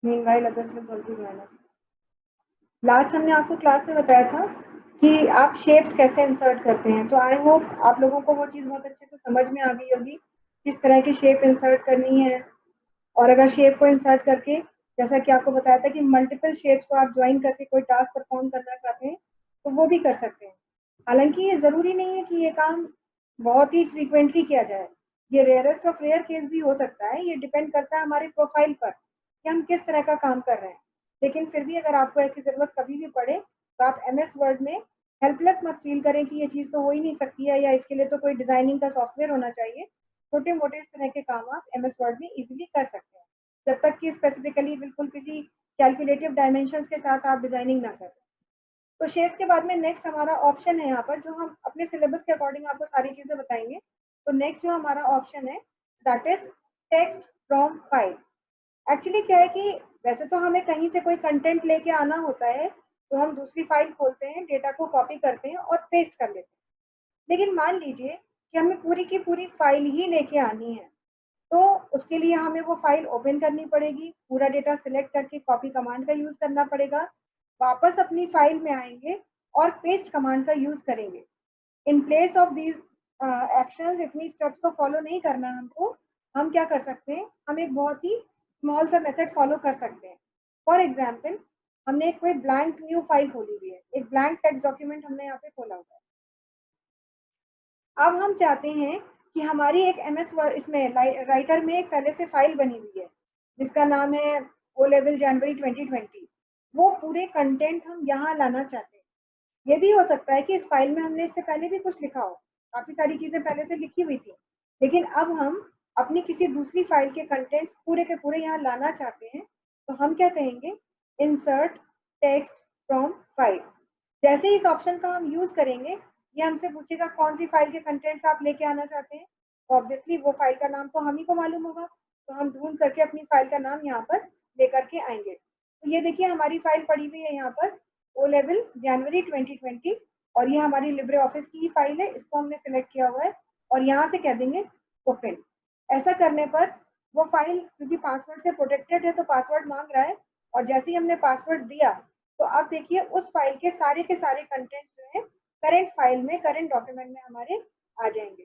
Meanwhile others will also join us. Last हमने आपको class में बताया था कि आप शेप्स कैसे इंसर्ट करते हैं, तो आई होप आप लोगों को वो चीज़ बहुत अच्छे से समझ में आ गई होगी किस तरह की शेप इंसर्ट करनी है। और अगर शेप को इंसर्ट करके, जैसा कि आपको बताया था कि मल्टीपल शेप्स को आप ज्वाइन करके कोई टास्क परफॉर्म करना चाहते हैं तो वो भी कर सकते हैं। हालांकि ये ज़रूरी नहीं है कि ये काम बहुत ही फ्रीक्वेंटली किया जाए, ये रेयरेस्ट ऑफ रेयर केस भी हो सकता है। ये डिपेंड करता है हमारे प्रोफाइल पर कि हम किस तरह का काम कर रहे हैं। लेकिन फिर भी अगर आपको ऐसी ज़रूरत कभी भी पड़े तो आप MS वर्ड में हेल्पलेस मत फील करें कि ये चीज़ तो हो ही नहीं सकती है या इसके लिए तो कोई डिज़ाइनिंग का सॉफ्टवेयर होना चाहिए। छोटे मोटे इस तरह के काम आप MS वर्ड में इजीली कर सकते हैं, जब तक कि स्पेसिफिकली बिल्कुल किसी कैलकुलेटिव डायमेंशंस के साथ आप डिजाइनिंग ना करें। तो शेप के बाद में नेक्स्ट हमारा ऑप्शन है यहाँ पर, जो हम अपने सिलेबस के अकॉर्डिंग आपको सारी चीजें बताएंगे। तो नेक्स्ट जो हमारा ऑप्शन है that is text from file. Actually क्या है कि वैसे तो हमें कहीं से कोई कंटेंट लेके आना होता है तो हम दूसरी फाइल खोलते हैं, डेटा को कॉपी करते हैं और पेस्ट कर लेते हैं। लेकिन मान लीजिए कि हमें पूरी की पूरी फाइल ही लेके आनी है, तो उसके लिए हमें वो फाइल ओपन करनी पड़ेगी, पूरा डेटा सिलेक्ट करके कॉपी कमांड का यूज करना पड़ेगा, वापस अपनी फाइल में आएंगे और पेस्ट कमांड का यूज करेंगे। In place of these actions, इतनी स्टेप्स को फॉलो नहीं करना हमको। हम क्या कर सकते हैं, हम एक बहुत ही स्मॉल सा मेथड फॉलो कर सकते हैं। फॉर एग्जाम्पल, हमने कोई ब्लैंक न्यू फाइल खोली हुई है, एक ब्लैंक टेक्स्ट डॉक्यूमेंट हमने यहाँ पे खोला हुआ है। अब हम चाहते हैं कि हमारी एक MS इसमें राइटर में एक पहले से फाइल बनी हुई है जिसका नाम है O लेवल जनवरी 2020। वो पूरे कंटेंट हम यहाँ लाना चाहते हैं। ये भी हो सकता है कि इस फाइल में हमने इससे पहले भी कुछ लिखा हो, काफी सारी चीजें पहले से लिखी हुई थी, लेकिन अब हम अपनी किसी दूसरी फाइल के कंटेंट्स पूरे के पूरे यहाँ लाना चाहते हैं। तो हम क्या कहेंगे, इंसर्ट टेक्स्ट फ्रॉम फाइल। जैसे इस ऑप्शन का हम यूज करेंगे, ये हमसे पूछेगा कौन सी फाइल के कंटेंट्स आप लेके आना चाहते हैं। तो ऑब्वियसली वो फाइल का नाम तो हम ही को मालूम होगा, तो हम ढूंढ करके अपनी फाइल का नाम यहाँ पर लेकर के आएंगे। तो ये देखिए हमारी फाइल पड़ी हुई है यहाँ पर O लेवल जनवरी 2020, और ये हमारी लिब्रे ऑफिस की ही फाइल है, इसको हमने सिलेक्ट किया हुआ है और यहाँ से कह देंगे ओपन। ऐसा करने पर वो फाइल क्योंकि पासवर्ड से प्रोटेक्टेड है तो पासवर्ड मांग रहा है, और जैसे ही हमने पासवर्ड दिया तो अब देखिए उस फाइल के सारे कंटेंट जो है करंट फाइल में, करंट डॉक्यूमेंट में हमारे आ जाएंगे।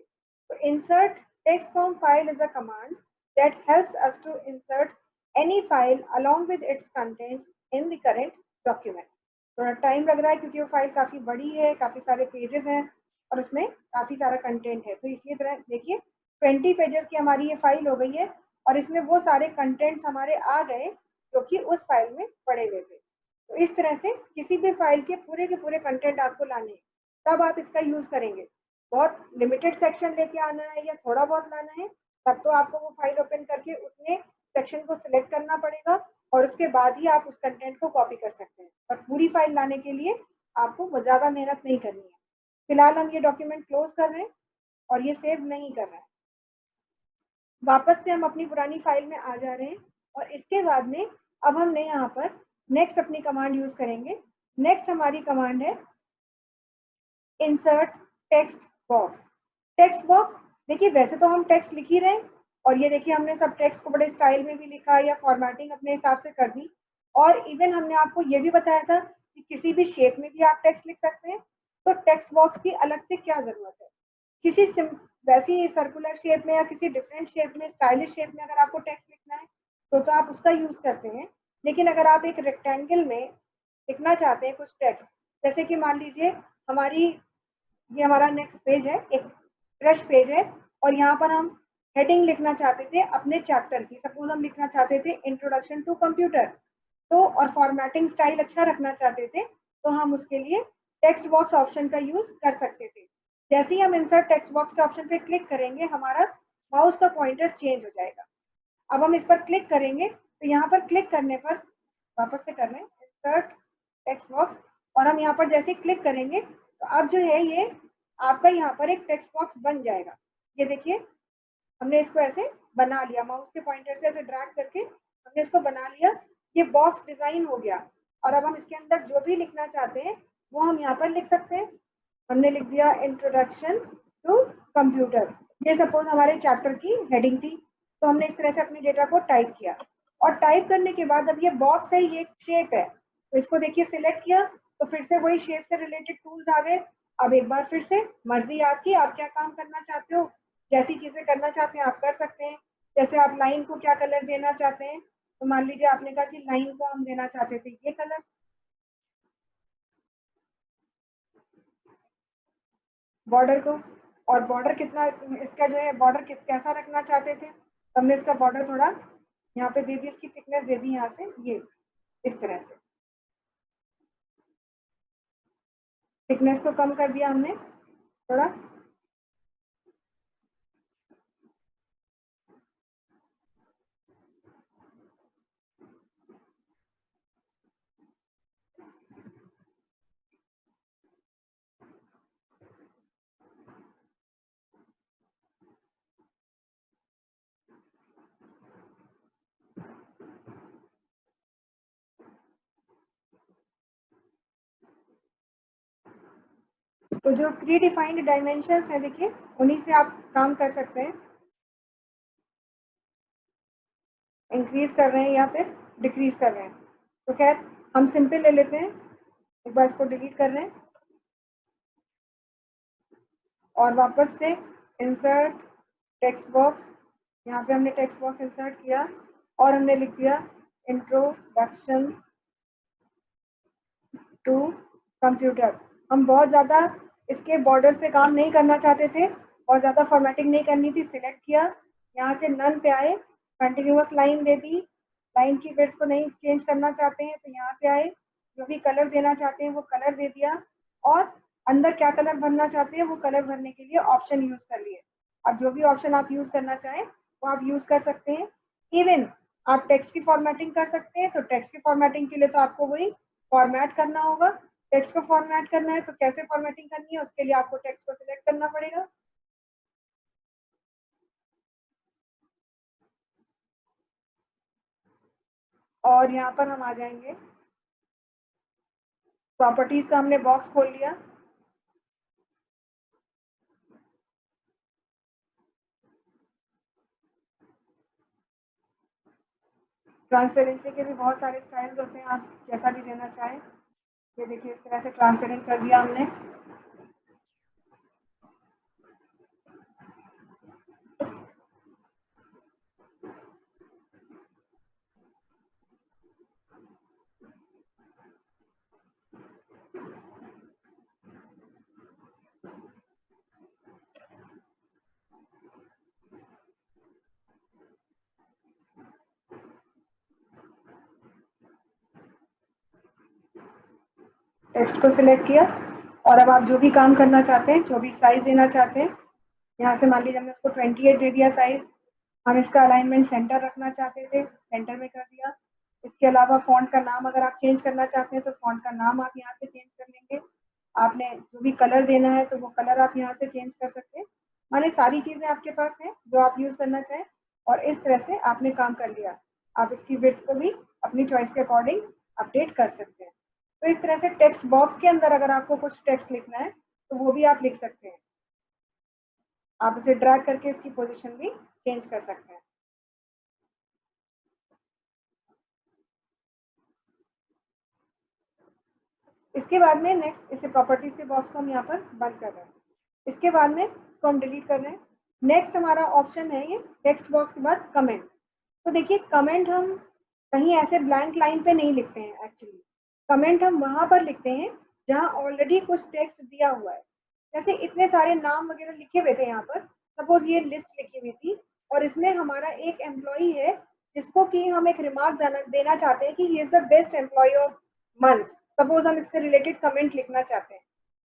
तो insert text from file is a command that helps us to insert any file along with its contents in the current document। थोड़ा टाइम लग रहा है क्योंकि वो फाइल काफी बड़ी है, काफी सारे पेजेस हैं और उसमें काफी सारा कंटेंट है। तो इसलिए तरह देखिए 20 पेजेस की हमारी ये फाइल हो गई है और इसमें वो सारे कंटेंट्स हमारे आ गए जो कि उस फाइल में पड़े हुए थे। तो इस तरह से किसी भी फाइल के पूरे कंटेंट आपको लाने हैं तब आप इसका यूज करेंगे। बहुत लिमिटेड सेक्शन लेके आना है या थोड़ा बहुत लाना है, तब तो आपको वो फाइल ओपन करके उसमें सेक्शन को सिलेक्ट करना पड़ेगा और उसके बाद ही आप उस कंटेंट को कॉपी कर सकते हैं। पर पूरी फाइल लाने के लिए आपको ज़्यादा मेहनत नहीं करनी है। फिलहाल हम ये डॉक्यूमेंट क्लोज कर रहे हैं और ये सेव नहीं कर रहे हैं। वापस से हम अपनी पुरानी फाइल में आ जा रहे हैं और इसके बाद में अब हमने यहाँ पर नेक्स्ट अपनी कमांड यूज करेंगे। नेक्स्ट हमारी कमांड है insert text box. Text box देखिए वैसे तो हम टेक्स्ट लिख ही रहे हैं और ये देखिए हमने सब टेक्स्ट को बड़े स्टाइल में भी लिखा या फॉर्मेटिंग अपने हिसाब से कर दी, और इवन हमने आपको ये भी बताया था कि किसी भी शेप में भी आप टेक्स्ट लिख सकते हैं। तो टेक्स्ट बॉक्स की अलग से क्या जरूरत है, किसी वैसी सर्कुलर शेप में या किसी डिफरेंट शेप में, स्टाइलिश शेप में अगर आपको टेक्स्ट लिखना है तो आप उसका यूज करते हैं। लेकिन अगर आप एक रेक्टेंगल में लिखना चाहते हैं कुछ टेक्स्ट, जैसे कि मान लीजिए हमारी ये हमारा नेक्स्ट पेज है, एक फ्रेश पेज है और यहाँ पर हम हेडिंग लिखना चाहते थे अपने चैप्टर की, सपोज हम लिखना चाहते थे इंट्रोडक्शन टू कंप्यूटर, तो और फॉर्मेटिंग स्टाइल अच्छा रखना चाहते थे तो हम उसके लिए टेक्स्ट बॉक्स ऑप्शन का यूज कर सकते थे। जैसे ही हम इंसर्ट टेक्स्ट बॉक्स के ऑप्शन पे क्लिक करेंगे हमारा माउस का पॉइंटर चेंज हो जाएगा। अब हम इस पर क्लिक करेंगे तो यहाँ पर क्लिक करने पर वापस से कर रहे हैं इंसर्ट टेक्स्ट बॉक्स, और हम यहाँ पर जैसे क्लिक करेंगे तो अब जो है ये आपका यहाँ पर एक टेक्स्ट बॉक्स बन जाएगा। ये देखिए हमने इसको ऐसे बना लिया, माउस के पॉइंटर से ऐसे ड्रैग करके हमने इसको बना लिया। ये बॉक्स डिजाइन हो गया और अब हम इसके अंदर जो भी लिखना चाहते हैं वो हम यहाँ पर लिख सकते हैं। हमने लिख दिया इंट्रोडक्शन टू कंप्यूटर, ये सपोज हमारे चैप्टर की हेडिंग थी, तो हमने इस तरह से अपने डेटा को टाइप किया। और टाइप करने के बाद अब ये बॉक्स है, ये शेप है, तो इसको देखिए सिलेक्ट किया तो फिर से वही शेप से रिलेटेड टूल्स आ गए। अब एक बार फिर से मर्जी आपकी, आप क्या काम करना चाहते हो, जैसी चीजें करना चाहते हैं आप कर सकते हैं। जैसे आप लाइन को क्या कलर देना चाहते हैं, तो मान लीजिए आपने कहा कि लाइन को हम देना चाहते थे ये कलर, बॉर्डर को, और बॉर्डर कितना, इसका जो है बॉर्डर कैसा रखना चाहते थे, तो हमने इसका बॉर्डर थोड़ा यहाँ पे दे दी, इसकी थिकनेस दे दी यहाँ से ये इस तरह से, थिकनेस को कम कर दिया हमने थोड़ा। तो जो प्री डिफाइंड डायमेंशंस है देखिए, उन्हीं से आप काम कर सकते हैं, इंक्रीज कर रहे हैं या फिर डिक्रीज कर रहे हैं। तो खैर हम सिंपल ले लेते हैं, एक बार इसको डिलीट कर रहे हैं और वापस से इंसर्ट टेक्स्ट बॉक्स, यहाँ पे हमने टेक्स्ट बॉक्स इंसर्ट किया और हमने लिख दिया इंट्रोडक्शन टू कंप्यूटर। हम बहुत ज़्यादा इसके बॉर्डर पे काम नहीं करना चाहते थे, बहुत ज़्यादा फॉर्मेटिंग नहीं करनी थी, सिलेक्ट किया, यहाँ से नन पे आए, कंटिन्यूअस लाइन दे दी, लाइन की विड्थ को नहीं चेंज करना चाहते हैं तो यहाँ से आए, जो भी कलर देना चाहते हैं वो कलर दे दिया, और अंदर क्या कलर भरना चाहते हैं वो कलर भरने के लिए ऑप्शन यूज कर लिए। अब जो भी ऑप्शन आप यूज करना चाहें वो आप यूज कर सकते हैं। इवन आप टेक्स्ट की फॉर्मेटिंग कर सकते हैं, तो टेक्स्ट की फॉर्मेटिंग के लिए तो आपको वही फॉर्मेट करना होगा। टेक्स्ट को फॉर्मेट करना है तो कैसे फॉर्मेटिंग करनी है, उसके लिए आपको टेक्स्ट को सिलेक्ट करना पड़ेगा। और यहाँ पर हम आ जाएंगे, प्रॉपर्टीज का हमने बॉक्स खोल लिया, ट्रांसपेरेंसी के भी बहुत सारे स्टाइल्स होते हैं, आप जैसा भी देना चाहें। ये देखिए इस तरह से ट्रांसपेरेंट कर दिया हमने। टेक्स्ट को सिलेक्ट किया और अब आप जो भी काम करना चाहते हैं, जो भी साइज देना चाहते हैं, यहाँ से मान लीजिए हमने उसको 28 दे दिया साइज, हम इसका अलाइनमेंट सेंटर रखना चाहते थे, सेंटर में कर दिया। इसके अलावा फॉन्ट का नाम अगर आप चेंज करना चाहते हैं तो फॉन्ट का नाम आप यहाँ से चेंज कर लेंगे। आपने जो भी कलर देना है तो वो कलर आप यहाँ से चेंज कर सकते हैं। माने सारी चीजें आपके पास हैं जो आप यूज करना चाहें, और इस तरह से आपने काम कर लिया। आप इसकी विड्थ को भी अपनी चॉइस के अकॉर्डिंग अपडेट कर सकते हैं। तो इस तरह से टेक्स्ट बॉक्स के अंदर अगर आपको कुछ टेक्स्ट लिखना है तो वो भी आप लिख सकते हैं। आप उसे ड्रैग करके इसकी पोजीशन भी चेंज कर सकते हैं। इसके बाद में नेक्स्ट, इसे प्रॉपर्टीज के बॉक्स को हम यहाँ पर बंद कर रहे हैं। इसके बाद में इसको हम डिलीट कर रहे हैं। नेक्स्ट हमारा ऑप्शन है ये टेक्स्ट बॉक्स के बाद कमेंट। तो देखिए कमेंट हम कहीं ऐसे ब्लैंक लाइन पे नहीं लिखते हैं एक्चुअली, कमेंट हम वहां पर लिखते हैं जहां ऑलरेडी कुछ टेक्स्ट दिया हुआ है। जैसे इतने सारे नाम वगैरह लिखे हुए थे यहाँ पर, सपोज ये लिस्ट लिखी हुई थी और इसमें हमारा एक एम्प्लॉई है जिसको कि हम एक रिमार्क देना चाहते हैं कि he is the best employee of month. Suppose हम इससे रिलेटेड कमेंट लिखना चाहते हैं,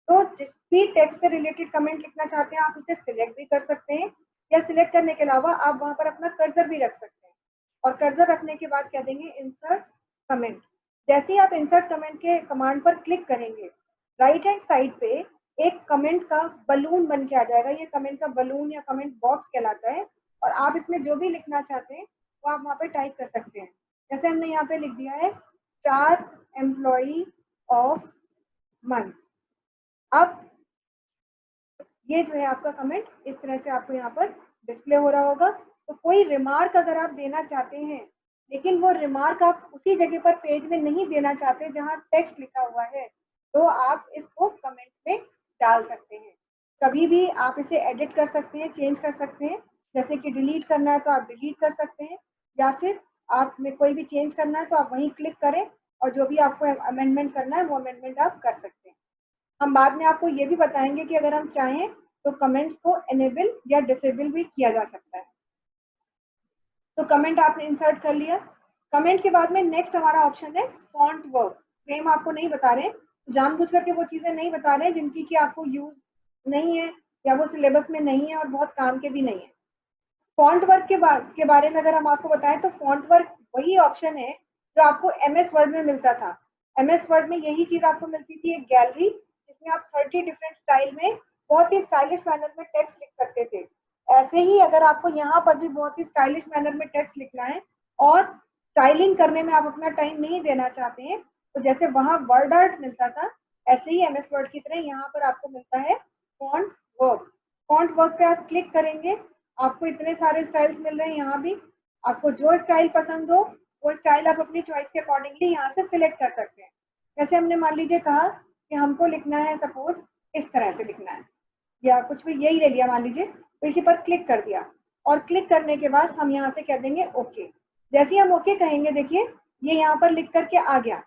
तो जिस भी टेक्स्ट से रिलेटेड कमेंट लिखना चाहते हैं आप उसे सिलेक्ट भी कर सकते हैं, या सिलेक्ट करने के अलावा आप वहां पर अपना कर्सर भी रख सकते हैं, और कर्सर रखने के बाद कह देंगे इंसर्ट कमेंट। जैसे ही आप इंसर्ट कमेंट के कमांड पर क्लिक करेंगे, राइट हैंड साइड पे एक कमेंट का बलून बन के आ जाएगा। ये कमेंट का बलून या कमेंट बॉक्स कहलाता है, और आप इसमें जो भी लिखना चाहते हैं वो आप वहाँ पे टाइप कर सकते हैं। जैसे हमने यहाँ पे लिख दिया है 4 एम्प्लॉई ऑफ मंथ। अब ये जो है आपका कमेंट इस तरह से आपको यहाँ पर डिस्प्ले हो रहा होगा। तो कोई रिमार्क अगर आप देना चाहते हैं लेकिन वो रिमार्क आप उसी जगह पर पेज में नहीं देना चाहते जहाँ टेक्स्ट लिखा हुआ है, तो आप इसको कमेंट में डाल सकते हैं। कभी भी आप इसे एडिट कर सकते हैं, चेंज कर सकते हैं। जैसे कि डिलीट करना है तो आप डिलीट कर सकते हैं, या फिर आप में कोई भी चेंज करना है तो आप वहीं क्लिक करें और जो भी आपको अमेंडमेंट करना है वो अमेंडमेंट आप कर सकते हैं। हम बाद में आपको ये भी बताएंगे कि अगर हम चाहें तो कमेंट्स को इनेबल या डिसेबल भी किया जा सकता है। तो कमेंट आपने इंसर्ट कर लिया। कमेंट के बाद में नेक्स्ट हमारा ऑप्शन है फॉन्ट वर्क। फ्रेम आपको नहीं बता रहे, जानबूझ करके वो चीजें नहीं बता रहे जिनकी कि आपको यूज नहीं है या वो सिलेबस में नहीं है और बहुत काम के भी नहीं है। फॉन्ट वर्क के बारे में अगर हम आपको बताएं तो फॉन्ट वर्क वही ऑप्शन है जो आपको एमएस वर्ड में मिलता था। एमएस वर्ड में यही चीज आपको मिलती थी, एक गैलरी जिसमें आप 30 डिफरेंट स्टाइल में बहुत ही स्टाइलिश मैनर में टेक्स्ट लिख सकते थे। ऐसे ही अगर आपको यहाँ पर भी बहुत ही स्टाइलिश मैनर में टेक्स्ट लिखना है और स्टाइलिंग करने में आप अपना टाइम नहीं देना चाहते हैं, तो जैसे वहां वर्ड आर्ट मिलता था, ऐसे ही एमएस वर्ड की तरह यहाँ पर आपको मिलता है फॉन्ट वर्क। फॉन्ट वर्क पे आप क्लिक करेंगे, आपको इतने सारे स्टाइल्स मिल रहे हैं। यहाँ भी आपको जो स्टाइल पसंद हो वो स्टाइल आप अपनी चॉइस के अकॉर्डिंगली यहाँ से सिलेक्ट कर सकते हैं। जैसे हमने मान लीजिए कहा कि हमको लिखना है, सपोज इस तरह से लिखना है या कुछ भी यही ले लिया मान लीजिए, तो इसी पर क्लिक कर दिया और क्लिक करने के बाद हम यहाँ से कह देंगे ओके। जैसे ही हम ओके कहेंगे, देखिए ये यहाँ पर लिख करके आ गया,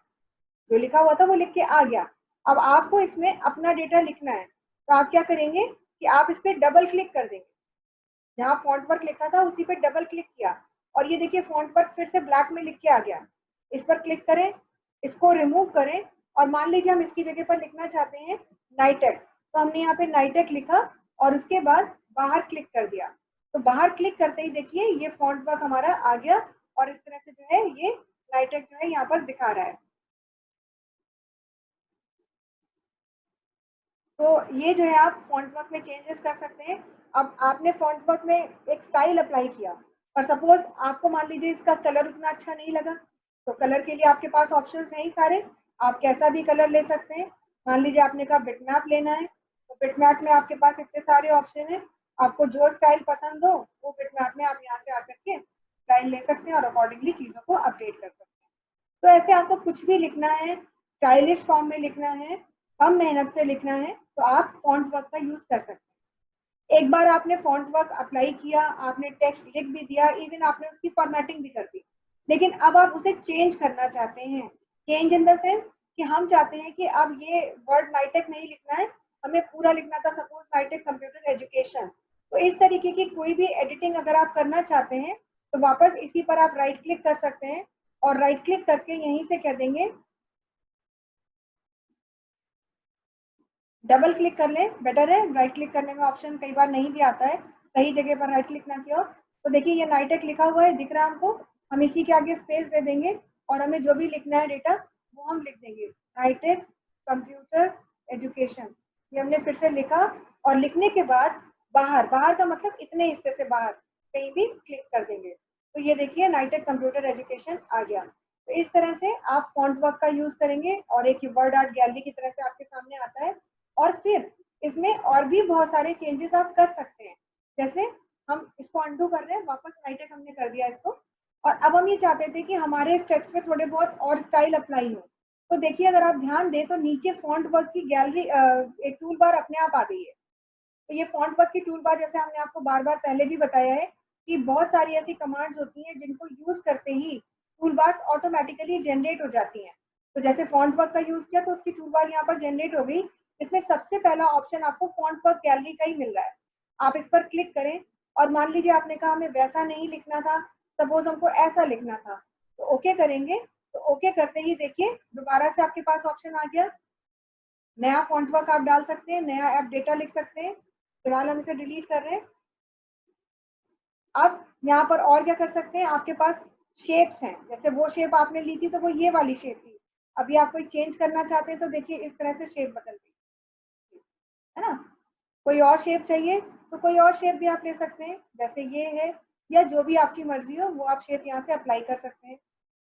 जो लिखा हुआ था वो लिख के आ गया। अब आपको इसमें अपना डेटा लिखना है, तो आप क्या करेंगे कि आप इस पर डबल क्लिक कर देंगे। जहाँ फॉन्ट वर्क लिखा था उसी पे डबल क्लिक किया और ये देखिए फॉन्ट वर्क फिर से ब्लैक में लिख के आ गया। इस पर क्लिक करें, इसको रिमूव करें और मान लीजिए हम इसकी जगह पर लिखना चाहते हैं नाइटेक, तो हमने यहाँ पे नाइटेक लिखा और उसके बाद बाहर क्लिक कर दिया। तो बाहर क्लिक करते ही देखिए ये फॉन्ट वर्क हमारा आ गया और इस तरह से जो है ये नाइटेक जो है यहाँ पर दिखा रहा है। तो ये जो है आप फॉन्ट वर्क में चेंजेस कर सकते हैं। अब आपने फॉन्ट वर्क में एक स्टाइल अप्लाई किया और सपोज आपको मान लीजिए इसका कलर उतना अच्छा नहीं लगा, तो कलर के लिए आपके पास ऑप्शंस हैं ही सारे, आप कैसा भी कलर ले सकते हैं। मान लीजिए आपने कहा बिटमैप लेना है, तो बिटमैप में आपके पास इतने सारे ऑप्शन है, आपको जो स्टाइल पसंद हो वो बिटमैप में आप यहाँ से आकर के स्टाइल ले सकते हैं और अकॉर्डिंगली चीज़ों को अपडेट कर सकते हैं। तो ऐसे आपको कुछ भी लिखना है, स्टाइलिश फॉर्म में लिखना है, कम मेहनत से लिखना है, तो आप फॉन्ट वर्क का यूज कर सकते हैं। एक बार आपने फॉन्ट वर्क अप्लाई किया, आपने टेक्स्ट लिख भी दिया, इवन आपने उसकी फॉर्मेटिंग भी कर दी, लेकिन अब आप उसे चेंज करना चाहते हैं। चेंज इन द सेंस कि हम चाहते हैं कि अब ये वर्ड नाइटेक नहीं लिखना है, हमें पूरा लिखना था सपोज नाइटेक कंप्यूटर एजुकेशन। तो इस तरीके की कोई भी एडिटिंग अगर आप करना चाहते हैं तो वापस इसी पर आप राइट क्लिक कर सकते हैं और राइट क्लिक करके यहीं से कह देंगे, डबल क्लिक कर लें, बेटर है। राइट क्लिक करने में ऑप्शन कई बार नहीं भी आता है, सही जगह पर राइट क्लिक ना किया हो। तो देखिए ये नाइटेक लिखा हुआ है, दिख रहा है हमको, हम इसी के आगे स्पेस दे देंगे और हमें जो भी लिखना है डेटा वो हम लिख देंगे, नाइटेक कंप्यूटर एजुकेशन। ये हमने फिर से लिखा और लिखने के बाद बाहर, बाहर का मतलब इतने हिस्से से बाहर कहीं भी क्लिक कर देंगे, तो ये देखिए नाइटेक कंप्यूटर एजुकेशन आ गया। तो इस तरह से आप फॉन्ट वर्क का यूज करेंगे और एक वर्ड आर्ट गैलरी की तरह से आपके सामने आता है। और फिर इसमें और भी बहुत सारे चेंजेस आप कर सकते हैं। जैसे हम इसको अंडू कर रहे हैं, वापस नाइटेक हमने कर दिया इसको, और अब हम ये चाहते थे कि हमारे इस टेक्स्ट में थोड़े बहुत और स्टाइल अप्लाई हो। तो देखिए अगर आप ध्यान दें तो नीचे फॉन्ट वर्क की गैलरी एक टूल बार अपने आप आ गई है। तो ये फॉन्ट वर्क की टूल बार, जैसे हमने आपको बार बार पहले भी बताया है कि बहुत सारी ऐसी कमांड्स होती हैं जिनको यूज करते ही टूल बार्स ऑटोमेटिकली जनरेट हो जाती हैं। तो जैसे फॉन्ट वर्क का यूज किया तो उसकी टूल बार यहाँ पर जनरेट हो गई। इसमें सबसे पहला ऑप्शन आपको फॉन्ट वर्क गैलरी का ही मिल रहा है, आप इस पर क्लिक करें और मान लीजिए आपने कहा हमें वैसा नहीं लिखना था, सपोज हमको ऐसा लिखना था, तो ओके करेंगे। तो ओके करते ही देखिए दोबारा से आपके पास ऑप्शन आ गया, नया फॉन्ट वर्क आप डाल सकते हैं, नया ऐप डेटा लिख सकते हैं। फिलहाल हम इसे डिलीट कर रहे हैं। अब यहाँ पर और क्या कर सकते हैं, आपके पास शेप्स हैं, जैसे वो शेप आपने ली थी तो वो ये वाली शेप थी, अभी आप कोई चेंज करना चाहते हैं तो देखिए इस तरह से शेप बदल गई, है ना। कोई और शेप चाहिए तो कोई और शेप भी आप ले सकते हैं, जैसे ये है, या जो भी आपकी मर्जी हो वो आप शेप यहाँ से अप्लाई कर सकते हैं।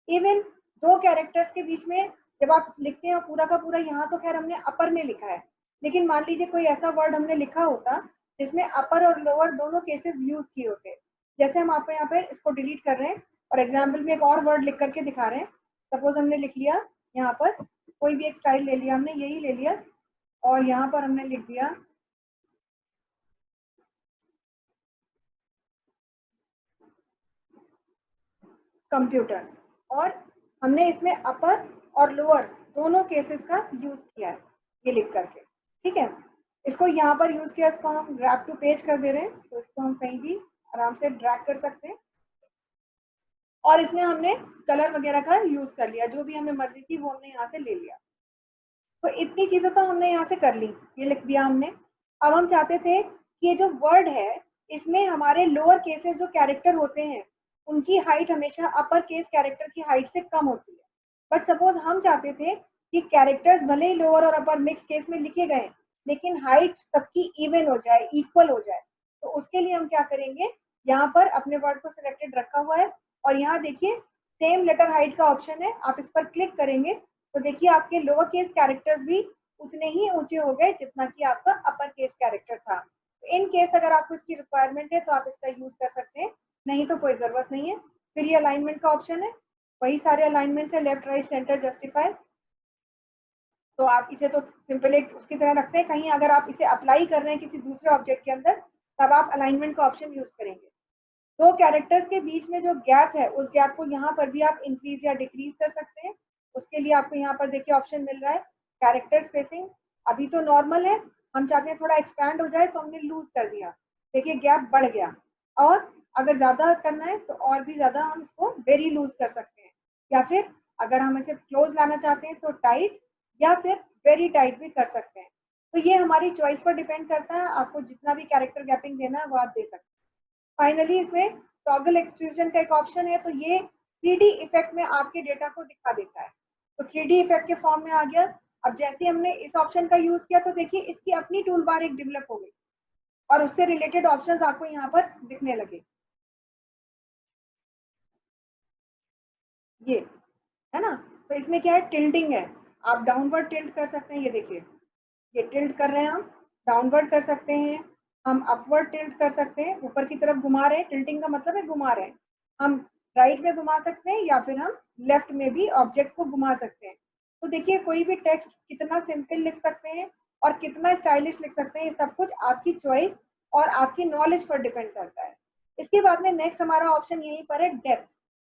इवन दो कैरेक्टर्स के बीच में जब आप लिखते हैं पूरा का पूरा, यहाँ तो खैर हमने अपर में लिखा है, लेकिन मान लीजिए कोई ऐसा वर्ड हमने लिखा होता जिसमें अपर और लोअर दोनों केसेस यूज किए होते, जैसे हम आपको यहाँ पे इसको डिलीट कर रहे हैं फॉर एग्जाम्पल भी एक और वर्ड लिख करके दिखा रहे हैं। सपोज हमने लिख लिया यहाँ पर कोई भी एक स्टाइल ले लिया, हमने यही ले लिया और यहाँ पर हमने लिख दिया कंप्यूटर, और हमने इसमें अपर और लोअर दोनों केसेस का यूज किया है ये लिख करके। ठीक है, इसको यहाँ पर यूज किया, इसको हम ग्रैब टू पेज कर दे रहे हैं, तो इसको हम कहीं भी आराम से ड्रैग कर सकते हैं। और इसमें हमने कलर वगैरह का यूज कर लिया, जो भी हमें मर्जी थी वो हमने यहाँ से ले लिया। तो इतनी चीजें तो हमने यहाँ से कर ली, ये लिख दिया हमने। अब हम चाहते थे कि ये जो वर्ड है इसमें हमारे लोअर केसेस जो कैरेक्टर होते हैं उनकी हाइट हमेशा अपर केस कैरेक्टर की हाइट से कम होती है। बट सपोज हम चाहते थे कि कैरेक्टर्स भले ही लोअर और अपर मिक्स केस में लिखे गए लेकिन हाइट सबकी इवन हो जाए, इक्वल हो जाए। तो उसके लिए हम क्या करेंगे, यहाँ पर अपने वर्ड को सिलेक्टेड रखा हुआ है और यहाँ देखिए सेम लेटर हाइट का ऑप्शन है, आप इस पर क्लिक करेंगे तो देखिए आपके लोअर केस कैरेक्टर्स भी उतने ही ऊंचे हो गए जितना कि आपका अपर केस कैरेक्टर था। इन केस अगर आपको इसकी रिक्वायरमेंट है तो आप इसका यूज कर सकते हैं, नहीं तो कोई जरूरत नहीं है। फिर ये अलाइनमेंट का ऑप्शन है, वही सारे अलाइनमेंट है, लेफ्ट राइट सेंटर जस्टिफाई। तो आप इसे तो सिंपल एक उसकी तरह रखते हैं, कहीं अगर आप इसे अप्लाई कर रहे हैं किसी दूसरे ऑब्जेक्ट के अंदर तब आप अलाइनमेंट का ऑप्शन यूज करेंगे। दो कैरेक्टर्स के बीच में जो गैप है उस गैप को यहाँ पर भी आप इंक्रीज या डिक्रीज कर सकते हैं। उसके लिए आपको यहाँ पर देखिए ऑप्शन मिल रहा है कैरेक्टर स्पेसिंग। अभी तो नॉर्मल है, हम चाहते हैं थोड़ा एक्सपैंड हो जाए तो हमने लूज कर दिया, देखिए गैप बढ़ गया। और अगर ज्यादा करना है तो और भी ज्यादा हम इसको वेरी लूज कर सकते हैं, या फिर अगर हम इसे क्लोज लाना चाहते हैं तो टाइट या फिर वेरी टाइट भी कर सकते हैं। तो ये हमारी चॉइस पर डिपेंड करता है, आपको जितना भी कैरेक्टर गैपिंग देना है वो आप दे सकते हैं। फाइनली इसमें टॉगल एक्सट्रूजन का एक ऑप्शन है, तो ये 3D इफेक्ट में आपके डेटा को दिखा देता है, तो 3D इफेक्ट के फॉर्म में आ गया। अब जैसे हमने इस ऑप्शन का यूज किया तो देखिए इसकी अपनी टूल बार एक डेवलप हो गई और उससे रिलेटेड ऑप्शंस आपको यहाँ पर दिखने लगे। ये है ना, तो इसमें क्या है, टिल्टिंग है, आप डाउनवर्ड टिल्ट कर सकते हैं, ये देखिए ये टिल्ट कर रहे हैं हम, डाउनवर्ड कर सकते हैं, हम अपवर्ड टिल्ट कर सकते हैं, ऊपर की तरफ घुमा रहे हैं, टिल्टिंग का मतलब है घुमा रहे हैं। हम राइट में घुमा सकते हैं या फिर हम लेफ्ट में भी ऑब्जेक्ट को घुमा सकते हैं। तो देखिए कोई भी टेक्स्ट कितना सिंपल लिख सकते हैं और कितना स्टाइलिश लिख सकते हैं, ये सब कुछ आपकी चॉइस और आपकी नॉलेज पर डिपेंड करता है। इसके बाद में नेक्स्ट हमारा ऑप्शन यहीं पर है डेप्थ।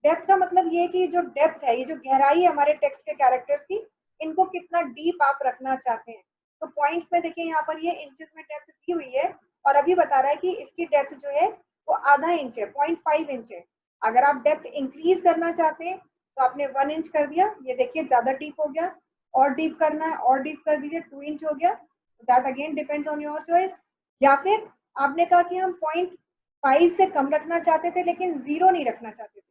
डेप्थ का मतलब ये कि जो डेप्थ है, ये जो गहराई है हमारे टेक्स्ट के कैरेक्टर्स की, इनको कितना डीप आप रखना चाहते हैं। तो पॉइंट्स में देखिए यहाँ पर ये इंचेस में डेप्थ दी हुई है और अभी बता रहा है कि इसकी डेप्थ जो है वो आधा इंच है, 0.5 इंच है। अगर आप डेप्थ इंक्रीज करना चाहते हैं तो आपने 1 इंच कर दिया, ये देखिए ज्यादा डीप हो गया। और डीप करना है और डीप कर दीजिए, 2 इंच हो गया। That again depends on your choice. या फिर आपने कहा कि हम 0.5 से कम रखना चाहते थे लेकिन जीरो नहीं रखना चाहते थे,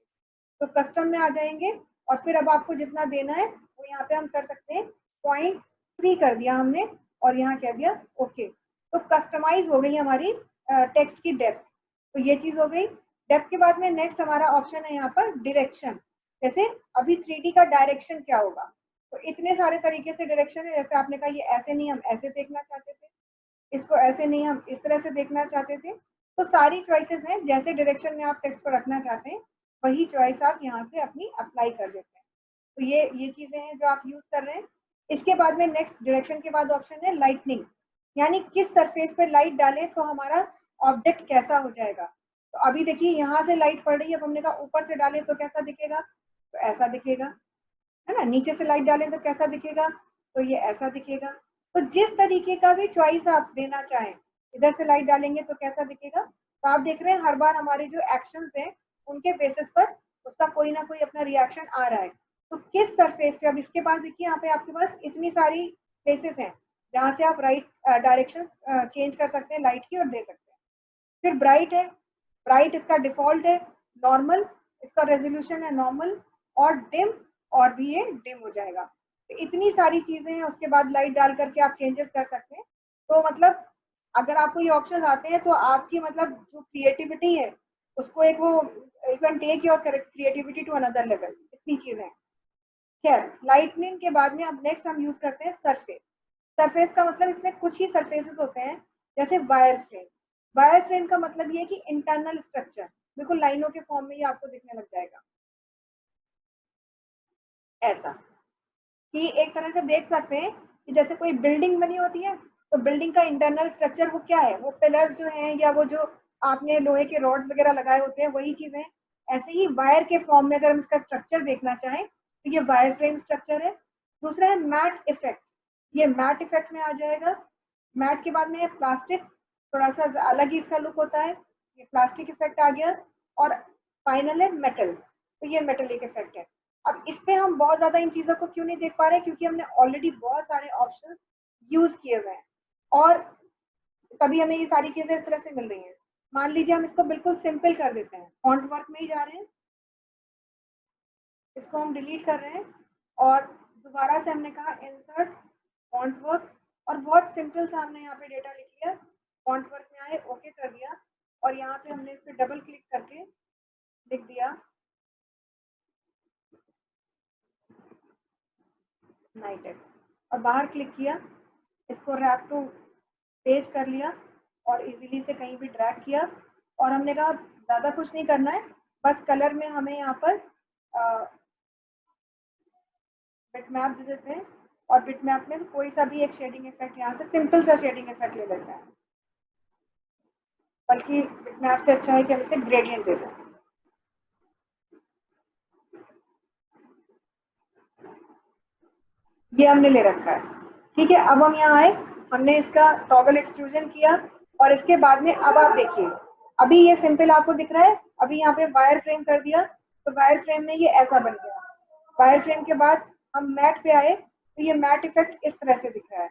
तो कस्टम में आ जाएंगे और फिर अब आपको जितना देना है वो यहाँ पे हम कर सकते हैं, 0.3 कर दिया हमने और यहाँ कह दिया ओके। तो कस्टमाइज हो गई हमारी टेक्स्ट की डेप्थ। तो ये चीज हो गई। डेप्थ के बाद में नेक्स्ट हमारा ऑप्शन है यहाँ पर डायरेक्शन। जैसे अभी 3D का डायरेक्शन क्या होगा, तो इतने सारे तरीके से डायरेक्शन है। जैसे आपने कहा ये ऐसे नहीं, हम ऐसे देखना चाहते थे, इसको ऐसे नहीं, हम इस तरह से देखना चाहते थे। तो सारी चॉइसेस हैं, जैसे डायरेक्शन में आप टेक्स्ट को रखना चाहते हैं वही चॉइस आप यहाँ से अपनी अप्लाई कर देते हैं। तो ये चीजें हैं जो आप यूज कर रहे हैं। इसके बाद में नेक्स्ट डायरेक्शन के बाद ऑप्शन है लाइटनिंग, यानी किस सरफेस पे लाइट डालें तो हमारा ऑब्जेक्ट कैसा हो जाएगा। तो अभी देखिए यहाँ से लाइट पड़ रही है, अब हमने कहा ऊपर से डालें तो कैसा दिखेगा, तो ऐसा दिखेगा, है ना। नीचे से लाइट डालें तो कैसा दिखेगा, तो ये ऐसा दिखेगा। तो जिस तरीके का भी चॉइस आप देना चाहें, इधर से लाइट डालेंगे तो कैसा दिखेगा। तो आप देख रहे हैं हर बार हमारे जो एक्शंस हैं उनके बेसिस पर उसका कोई ना कोई अपना रिएक्शन आ रहा है। तो किस सरफेस पे, अब इसके पास देखिए यहाँ पे आपके पास इतनी सारी प्लेसेस हैं जहाँ से आप राइट डायरेक्शन चेंज कर सकते हैं लाइट की और दे सकते हैं। फिर ब्राइट है, ब्राइट इसका डिफॉल्ट है, नॉर्मल इसका रेजोल्यूशन है नॉर्मल, और डिम और भी ये डिम हो जाएगा। तो इतनी सारी चीजें हैं, उसके बाद लाइट डाल करके आप चेंजेस कर सकते हैं। तो मतलब अगर आपको ये ऑप्शन आते हैं तो आपकी मतलब जो क्रिएटिविटी है उसको एक वो you can take your creativity to another level, इतनी चीजें हैं। खैर लाइटनिंग के बाद में अब नेक्स्ट हम यूज करते हैं सरफेस। सरफेस का मतलब इसमें कुछ ही सरफेसेस होते हैं, जैसे वायर फ्रेम। वायर फ्रेम का मतलब ये है कि इंटरनल स्ट्रक्चर बिल्कुल लाइनों के फॉर्म में ही आपको दिखने लग जाएगा। ऐसा कि एक तरह से देख सकते हैं कि जैसे कोई बिल्डिंग बनी होती है तो बिल्डिंग का इंटरनल स्ट्रक्चर वो क्या है, वो पिलर्स जो हैं या वो जो आपने लोहे के रॉड्स वगैरह लगाए होते हैं वही चीजें। ऐसे ही वायर के फॉर्म में अगर हम इसका स्ट्रक्चर देखना चाहें तो ये वायर फ्रेम स्ट्रक्चर है। दूसरा है मैट इफेक्ट, ये मैट इफेक्ट में आ जाएगा। मैट के बाद में है प्लास्टिक, थोड़ा सा अलग ही इसका लुक होता है, ये प्लास्टिक इफेक्ट आ गया। और फाइनल है मेटल, तो ये मेटेलिक इफेक्ट है। अब इस पे हम बहुत ज्यादा इन चीजों को क्यों नहीं देख पा रहे, क्योंकि हमने ऑलरेडी बहुत सारे ऑप्शन यूज किए हुए हैं और तभी हमें ये सारी चीजें इस तरह से मिल रही हैं। मान लीजिए हम इसको बिल्कुल सिंपल कर देते हैं, फॉन्ट वर्क में ही जा रहे हैं, इसको हम डिलीट कर रहे हैं और दोबारा से हमने कहा इंसर्ट फॉन्ट वर्क और बहुत सिंपल सा हमने यहाँ पे डेटा लिख लिया, फॉन्ट वर्क में आए, ओके कर दिया और यहाँ पे हमने इस पर डबल क्लिक करके लिख दिया नाइटेड और बाहर क्लिक किया, इसको रैप टू पेज कर लिया और इजीली से कहीं भी ड्रैग किया और हमने कहा ज़्यादा कुछ नहीं करना है, बस कलर में हमें यहाँ पर बिट मैप दे देते हैं और बिट मैप में कोई सा भी एक शेडिंग इफेक्ट यहाँ से सिंपल सा शेडिंग इफेक्ट ले लेते हैं, बल्कि बिट मैप से अच्छा है कि हम इसे ग्रेडियंट दे दें। ये हमने ले रखा है, ठीक है। अब हम यहाँ आए, हमने इसका टॉगल एक्सट्रूजन किया और इसके बाद में अब आप देखिए अभी ये सिंपल आपको दिख रहा है, अभी यहाँ पे वायर फ्रेम कर दिया तो वायर फ्रेम में ये ऐसा बन गया। वायर फ्रेम के बाद हम मैट पे आए तो ये मैट इफेक्ट इस तरह से दिख रहा है।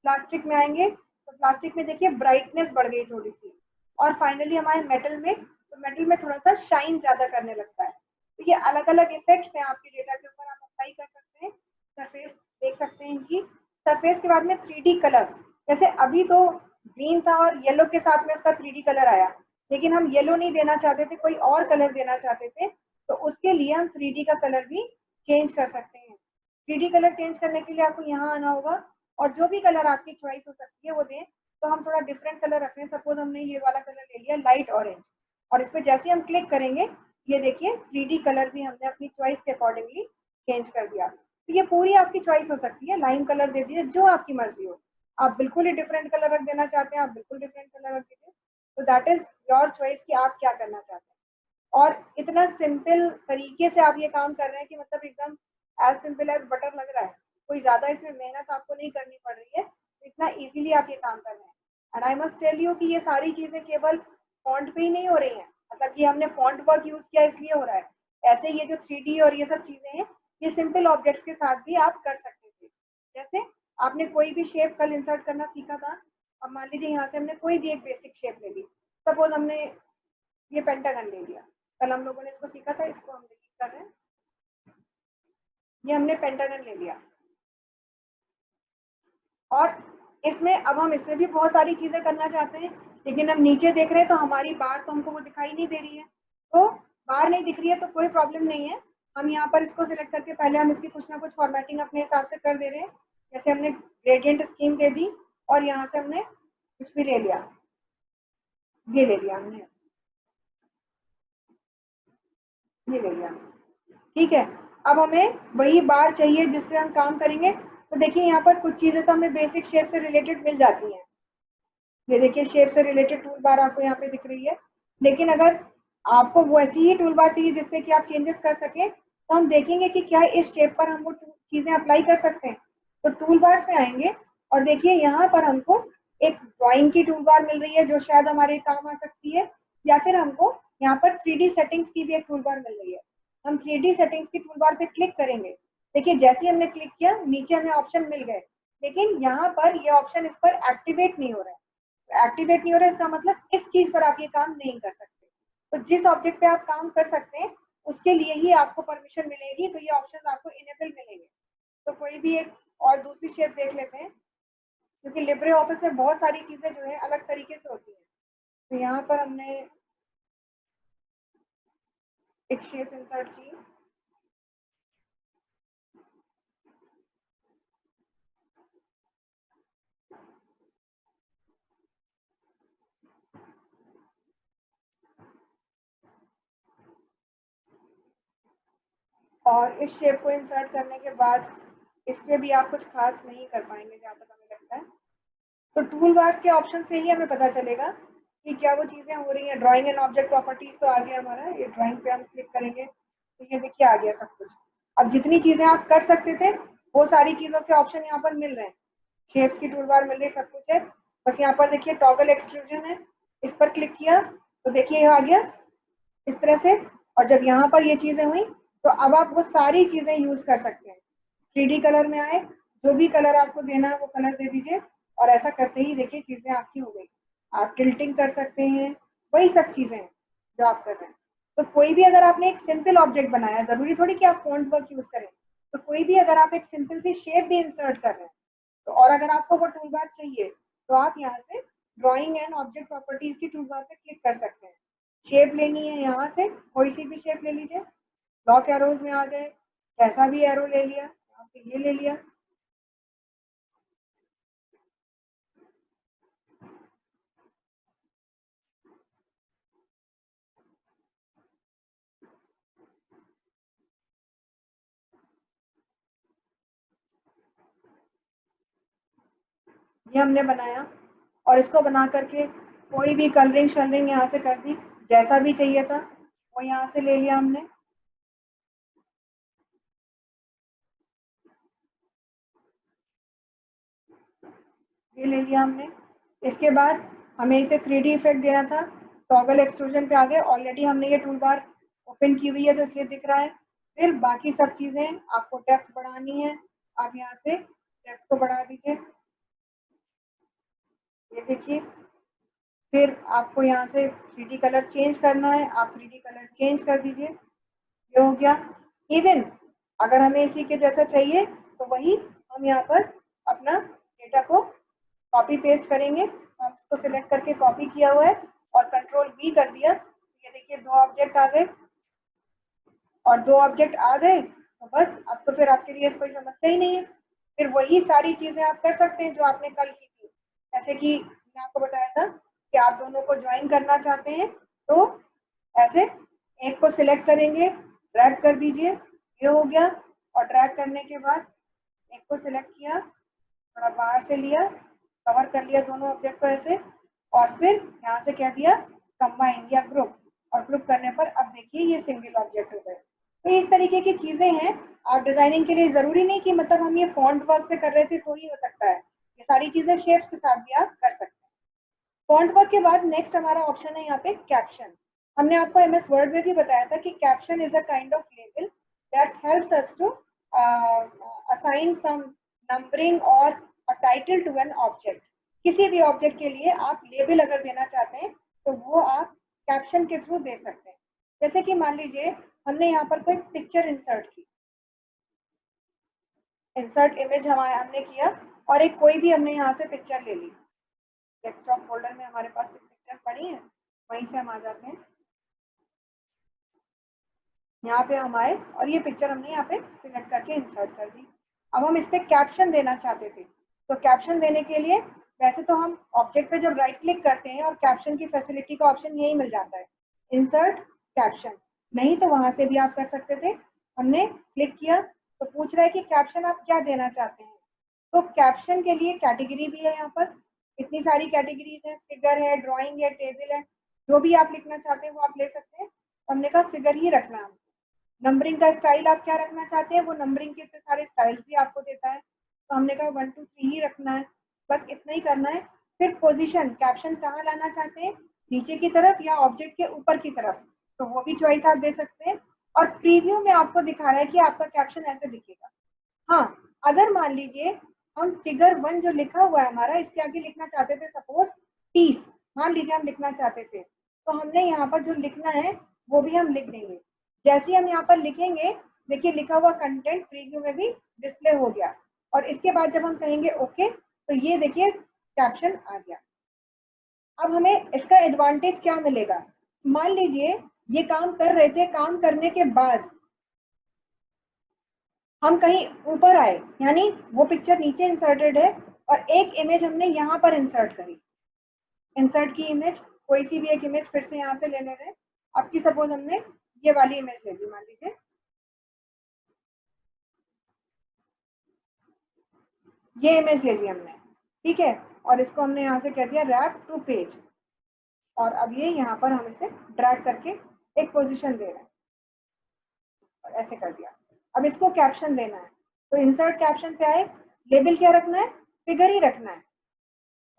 प्लास्टिक में आएंगे तो प्लास्टिक में देखिए ब्राइटनेस बढ़ गई थोड़ी सी और फाइनली हमारे मेटल में, तो मेटल में थोड़ा सा शाइन ज्यादा करने लगता है। तो ये अलग अलग इफेक्ट्स हैं आपके डेटा के ऊपर, आप अप्लाई कर सकते हैं। सरफेस देख सकते हैं इनकी, सरफेस के बाद में 3D कलर, जैसे अभी तो ग्रीन था और येलो के साथ में उसका 3D कलर आया, लेकिन हम येलो नहीं देना चाहते थे, कोई और कलर देना चाहते थे, तो उसके लिए हम 3D का कलर भी चेंज कर सकते हैं। 3D कलर चेंज करने के लिए आपको यहाँ आना होगा और जो भी कलर आपकी चॉइस हो सकती है वो दें। तो हम थोड़ा डिफरेंट कलर रख रहे हैं, सपोज हमने ये वाला कलर ले लिया लाइट ऑरेंज और इस पर जैसे हम क्लिक करेंगे ये देखिए 3D कलर भी हमने अपनी चॉइस के अकॉर्डिंगली चेंज कर दिया। तो ये पूरी आपकी चॉइस हो सकती है, लाइन कलर दे दीजिए जो आपकी मर्जी हो, आप बिल्कुल ही डिफरेंट कलर रख देना चाहते हैं आप बिल्कुल डिफरेंट कलर रख दीजिए। तो दैट इज योर चॉइस कि आप क्या करना चाहते हैं। और इतना सिंपल तरीके से आप ये काम कर रहे हैं कि मतलब एकदम एज सिंपल एज बटर लग रहा है, कोई ज्यादा इसमें मेहनत आपको नहीं करनी पड़ रही है, इतना इजीली आप ये काम कर रहे हैं। And I must tell you कि ये सारी चीजें केवल फॉन्ट पे ही नहीं हो रही हैं, मतलब कि हमने फॉन्ट वर्क यूज किया इसलिए हो रहा है, ऐसे ये जो 3D और ये सब चीजें हैं ये सिंपल ऑब्जेक्ट्स के साथ भी आप कर सकते थे। जैसे आपने कोई भी शेप कल इंसर्ट करना सीखा था, अब मान लीजिए यहाँ से हमने कोई भी एक बेसिक शेप ले ली, सपोज हमने ये पेंटागन ले लिया, कल हम लोगों ने इसको सीखा था, इसको हम डिलीट कर रहे हैं, ये हमने पेंटागन ले लिया और इसमें अब हम इसमें भी बहुत सारी चीजें करना चाहते हैं, लेकिन हम नीचे देख रहे हैं तो हमारी बार तो हमको वो दिखाई नहीं दे रही है, तो बार नहीं दिख रही है तो कोई प्रॉब्लम नहीं है। हम यहाँ पर इसको सिलेक्ट करके पहले हम इसकी कुछ ना कुछ फॉर्मेटिंग अपने हिसाब से कर दे रहे हैं, जैसे हमने ग्रेडियंट स्कीम दे दी और यहाँ से हमने कुछ भी ले लिया, ये ले लिया हमने, ये ले लिया, ठीक है। अब हमें वही बार चाहिए जिससे हम काम करेंगे, तो देखिए यहाँ पर कुछ चीजें तो हमें बेसिक शेप से रिलेटेड मिल जाती हैं, ये देखिए शेप से रिलेटेड टूल बार आपको यहाँ पे दिख रही है। लेकिन अगर आपको वैसी ही टूल बार चाहिए जिससे कि आप चेंजेस कर सकें, तो हम देखेंगे कि क्या इस शेप पर हम वो चीजें अप्लाई कर सकते हैं। तो टूल बार में आएंगे और देखिए यहाँ पर हमको एक ड्राइंग की टूल बार मिल रही है जो शायद हमारे काम आ सकती है, या फिर हमको यहाँ पर 3D सेटिंग्स की भी एक टूल बार मिल रही है। हम 3D सेटिंग्स की टूल बार पे क्लिक करेंगे, देखिए जैसे ही हमने क्लिक किया नीचे हमें ऑप्शन मिल गए, लेकिन यहाँ पर ये ऑप्शन इस पर एक्टिवेट नहीं हो रहा है। एक्टिवेट नहीं हो रहा है इसका मतलब इस चीज पर आप ये काम नहीं कर सकते। तो जिस ऑब्जेक्ट पे आप काम कर सकते हैं उसके लिए ही आपको परमिशन मिलेगी, तो ये ऑप्शन आपको इनेबल मिलेंगे। तो कोई भी एक और दूसरी शेप देख लेते हैं, क्योंकि लिब्रे ऑफिस में बहुत सारी चीजें जो है अलग तरीके से होती हैं। तो यहाँ पर हमने एक शेप इंसर्ट की, और इस शेप को इंसर्ट करने के बाद इस पे भी आप कुछ खास नहीं कर पाएंगे जहाँ तक हमें लगता है। तो टूल बार्स के ऑप्शन से ही हमें पता चलेगा कि क्या वो चीज़ें हो रही हैं। ड्राइंग एंड ऑब्जेक्ट प्रॉपर्टीज तो आ गया हमारा, ये ड्राइंग पे हम क्लिक करेंगे तो ये देखिए आ गया सब कुछ। अब जितनी चीज़ें आप कर सकते थे वो सारी चीज़ों के ऑप्शन यहाँ पर मिल रहे हैं। शेप्स की टूल बार मिल रही, सब कुछ है। बस यहाँ पर देखिए टॉगल एक्सट्रूजन है, इस पर क्लिक किया तो देखिए ये आ गया इस तरह से। और जब यहाँ पर ये चीज़ें हुई तो अब आप वो सारी चीज़ें यूज़ कर सकते हैं। 3D कलर में आए, जो भी कलर आपको देना है वो कलर दे दीजिए और ऐसा करते ही देखिए चीज़ें आपकी हो गई। आप टिल्टिंग कर सकते हैं, वही सब चीज़ें हैं जो आप कर रहे हैं। तो कोई भी अगर आपने एक सिंपल ऑब्जेक्ट बनाया, ज़रूरी थोड़ी कि आप फॉन्ट वर्क यूज़ करें। तो कोई भी अगर आप एक सिंपल सी शेप भी इंसर्ट कर रहे हैं तो, और अगर आपको वो टूल बार चाहिए तो आप यहाँ से ड्राइंग एंड ऑब्जेक्ट प्रॉपर्टीज की टूल बार पे क्लिक कर सकते हैं। शेप लेनी है यहाँ से कोई सी भी शेप ले लीजिए। लॉक एरोज में आ गए, कैसा भी एरो ले लिया, यहाँ पे ये ले लिया। ये हमने बनाया और इसको बना करके कोई भी कलरिंग शलरिंग यहाँ से कर दी, जैसा भी चाहिए था वो यहाँ से ले लिया हमने। ये ले लिया हमने। इसके बाद हमें इसे 3D इफेक्ट देना था, टॉगल एक्सट्रूजन पे आ गए। ऑलरेडी हमने ये टूल बार ओपन की हुई है तो इसलिए दिख रहा है। फिर बाकी सब चीज़ें आपको डेप्थ बढ़ानी है, आप यहाँ से डेप्थ को बढ़ा दीजिए, ये देखिए। फिर आपको यहाँ से 3D कलर चेंज करना है, आप 3D कलर चेंज कर दीजिए, ये हो गया। इवन अगर हमें इसी के जैसा चाहिए तो वही हम यहाँ पर अपना डेटा को कॉपी पेस्ट करेंगे। हम इसको सिलेक्ट करके कॉपी किया हुआ है और कंट्रोल V कर दिया, ये देखिए दो ऑब्जेक्ट आ गए। और दो ऑब्जेक्ट आ गए तो बस अब तो फिर आपके लिए कोई समस्या ही नहीं है। फिर वही सारी चीज़ें आप कर सकते हैं जो आपने कल की थी। जैसे कि मैंने आपको बताया था कि आप दोनों को ज्वाइन करना चाहते हैं तो ऐसे एक को सिलेक्ट करेंगे, ड्रैग कर दीजिए, ये हो गया। और ड्रैग करने के बाद एक को सिलेक्ट किया, थोड़ा बाहर से लिया, कवर कर लिया दोनों ऑब्जेक्ट को ऐसे, और फिर यहाँ से क्या दिया, कंबाइन या ग्रुप। और ग्रुप करने पर अब देखिए ये सिंगल ऑब्जेक्ट हो गए। तो इस तरीके की चीजें हैं। आप डिजाइनिंग के लिए जरूरी नहीं कि मतलब हम ये फॉन्ट वर्क से कर रहे थे तो ही हो सकता है, ये सारी चीजें शेप्स के साथ भी आप कर सकते हैं। फॉन्ट वर्क के बाद नेक्स्ट हमारा ऑप्शन है यहाँ पे कैप्शन। हमने आपको एमएस वर्ड में भी बताया था कि caption is a kind of label that helps us to assign some numbering और a title to an object. किसी भी ऑब्जेक्ट के लिए आप लेबल अगर देना चाहते हैं तो वो आप कैप्शन के थ्रू दे सकते हैं। जैसे कि मान लीजिए हमने यहाँ पर कोई पिक्चर इंसर्ट की, इंसर्ट इमेज हमने किया और एक कोई भी हमने यहाँ से पिक्चर ले ली। डेस्कटॉप फोल्डर में हमारे पास कुछ पिक्चर्स पड़ी हैं, वहीं से हम आ जाते हैं। यहाँ पे हम आए और ये पिक्चर हमने यहाँ पे सिलेक्ट करके इंसर्ट कर दी। अब हम इस पर कैप्शन देना चाहते थे तो कैप्शन देने के लिए वैसे तो हम ऑब्जेक्ट पे जब राइट क्लिक करते हैं और कैप्शन की फैसिलिटी का ऑप्शन यही मिल जाता है, इंसर्ट कैप्शन। नहीं तो वहां से भी आप कर सकते थे। हमने क्लिक किया तो पूछ रहा है कि कैप्शन आप क्या देना चाहते हैं। तो कैप्शन के लिए कैटेगरी भी है यहाँ पर, इतनी सारी कैटेगरीज है, फिगर है, ड्राइंग है, टेबल है, जो भी आप लिखना चाहते हैं वो आप ले सकते हैं। हमने कहा फिगर ही रखना है। नंबरिंग का स्टाइल आप क्या रखना चाहते हैं, वो नंबरिंग के इतने सारे स्टाइल्स भी आपको देता है, तो हमने कहा 1 2 3 ही रखना है, बस इतना ही करना है। फिर पोजीशन, कैप्शन कहाँ लाना चाहते हैं, नीचे की तरफ या ऑब्जेक्ट के ऊपर की तरफ, तो वो भी चॉइस आप दे सकते हैं। और प्रीव्यू में आपको दिखा रहा है कि आपका कैप्शन ऐसे दिखेगा। हाँ, अगर मान लीजिए हम फिगर 1 जो लिखा हुआ है हमारा, इसके आगे लिखना चाहते थे सपोज 30, मान लीजिए हम लिखना चाहते थे, तो हमने यहाँ पर जो लिखना है वो भी हम लिख देंगे। जैसे ही हम यहाँ पर लिखेंगे देखिए लिखा हुआ कंटेंट प्रीव्यू में भी डिस्प्ले हो गया। और इसके बाद जब हम कहेंगे ओके तो ये देखिए कैप्शन आ गया। अब हमें इसका एडवांटेज क्या मिलेगा, मान लीजिए ये काम कर रहे थे, काम करने के बाद हम कहीं ऊपर आए, यानी वो पिक्चर नीचे इंसर्टेड है और एक इमेज हमने यहाँ पर इंसर्ट करी। इंसर्ट की इमेज, कोई सी भी एक इमेज फिर से यहाँ से ले ले रहे हैं। आपकी सपोज हमने ये वाली इमेज ले ली मान लीजिए, ये इमेज ले ली हमने, ठीक है, और इसको हमने यहाँ से कह दिया रैप टू पेज, और अब ये यहाँ पर हम इसे ड्रैग करके एक पोजीशन दे रहे हैं और ऐसे कर दिया। अब इसको कैप्शन देना है, तो इंसर्ट कैप्शन पे आए, लेबल क्या रखना है, फिगर ही रखना है।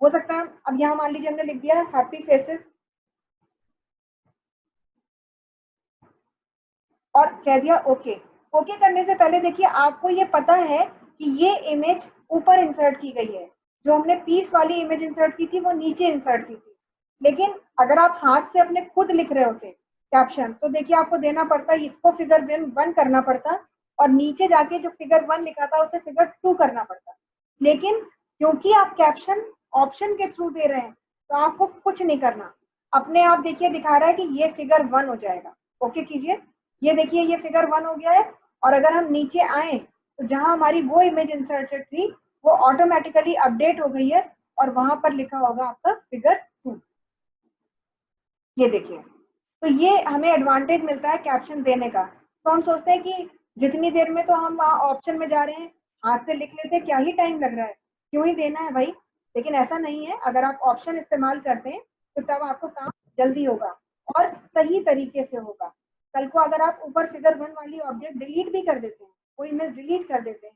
हो सकता है अब यहाँ मान लीजिए हमने लिख दिया हैप्पी फेसेस और कह दिया ओके। ओके करने से पहले देखिए आपको ये पता है कि ये इमेज ऊपर इंसर्ट की गई है, जो हमने पीस वाली इमेज इंसर्ट की थी वो नीचे इंसर्ट की थी। लेकिन अगर आप हाथ से अपने खुद लिख रहे होते कैप्शन, तो देखिए आपको देना पड़ता, इसको फिगर 1 करना पड़ता और नीचे जाके जो फिगर 1 लिखा था उसे फिगर 2 करना पड़ता। लेकिन क्योंकि आप कैप्शन ऑप्शन के थ्रू दे रहे हैं तो आपको कुछ नहीं करना, अपने आप देखिए दिखा रहा है कि ये फिगर 1 हो जाएगा। ओके कीजिए, ये देखिए ये फिगर 1 हो गया है, और अगर हम नीचे आए तो जहां हमारी वो इमेज इंसर्टेड थी वो ऑटोमेटिकली अपडेट हो गई है और वहां पर लिखा होगा आपका फिगर 2। ये देखिए, तो ये हमें एडवांटेज मिलता है कैप्शन देने का। तो हम सोचते हैं कि जितनी देर में तो हम ऑप्शन में जा रहे हैं, हाथ से लिख लेते हैं, क्या ही टाइम लग रहा है, क्यों ही देना है भाई। लेकिन ऐसा नहीं है, अगर आप ऑप्शन इस्तेमाल करते हैं तो तब आपको काम जल्दी होगा और सही तरीके से होगा। कल को अगर आप ऊपर फिगर 1 वाली ऑब्जेक्ट डिलीट भी कर देते हैं, कोई इमेज डिलीट कर देते हैं,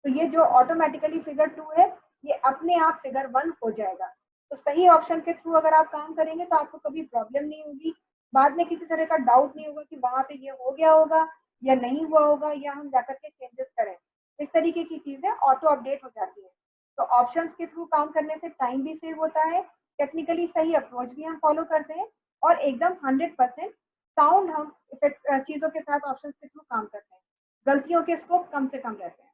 तो ये जो ऑटोमेटिकली फिगर 2 है ये अपने आप फिगर 1 हो जाएगा। तो सही ऑप्शन के थ्रू अगर आप काम करेंगे तो आपको कभी प्रॉब्लम नहीं होगी, बाद में किसी तरह का डाउट नहीं होगा कि वहां पे ये हो गया होगा या नहीं हुआ होगा या हम जाकर के चेंजेस करें। इस तरीके की चीजें ऑटो अपडेट हो जाती है। तो ऑप्शंस के थ्रू काम करने से टाइम भी सेव होता है, टेक्निकली सही अप्रोच भी हम फॉलो करते हैं और एकदम 100% साउंड हम इफेक्ट चीजों के साथ ऑप्शंस के थ्रू काम करते हैं। गलतियों के स्कोप कम से कम रहते हैं।